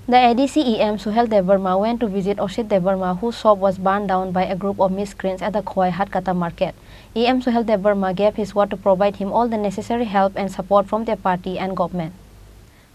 The ADC EM Suhel Debbarma went to visit Asit Debbarma, whose shop was burned down by a group of miscreants at the Khoi Hatkata market. EM Suhel Debbarma gave his word to provide him all the necessary help and support from their party and government.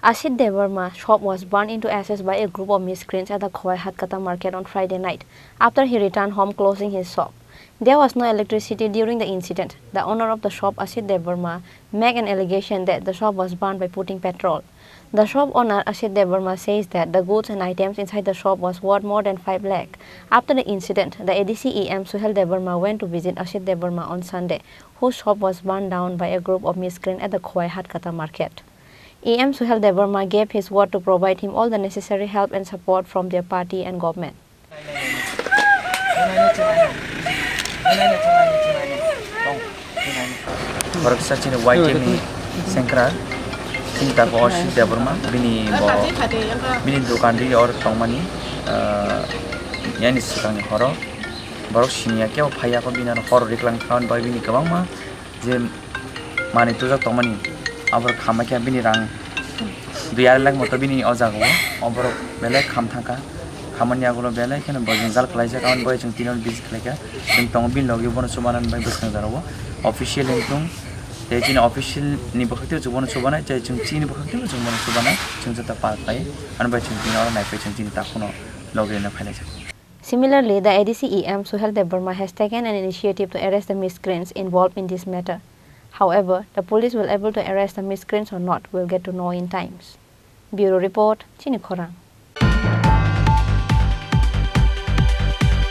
Asit Debbarma's shop was burned into ashes by a group of miscreants at the Khoi Hatkata market on Friday night, after he returned home closing his shop. There was no electricity during the incident. The owner of the shop, Asit Debbarma, made an allegation that the shop was burned by putting petrol. The shop owner, Asit Debbarma, says that the goods and items inside the shop was worth more than 5 lakh. After the incident, the ADC EM Suhel Debbarma went to visit Asit Debbarma on Sunday, whose shop was burned down by a group of miscreants at the Khoi Hatkata market. EM Suhel Debbarma gave his word to provide him all the necessary help and support from their party and government. Cinta ko Asit Debbarma bini dukan di or tongmani yani sikang horo borok sinia keo phaya ko bina horo riklang thaun bai bini kabang ma je mani tujak tongmani abor khama kya bini rang 2 lakh moto bini ojago abor bele kham thaka khamani agulo bele kene bojin jal klaisa kaun bai chung tinon bis khlaika chung tong bin logi bon sumanan bai besang jarawo official engtung Chini official ni bakti jubon subana chai chung Chini bakti jubon subana chung jata par pai anbai chung Chini or nai pai chung Chini takuno loge na phaile. Similarly, the ADC EM Suhel Debbarma has taken an initiative to arrest the miscreants involved in this matter. However, the police will able to arrest the miscreants or not will get to know in times. Bureau Report, Chini Khorang.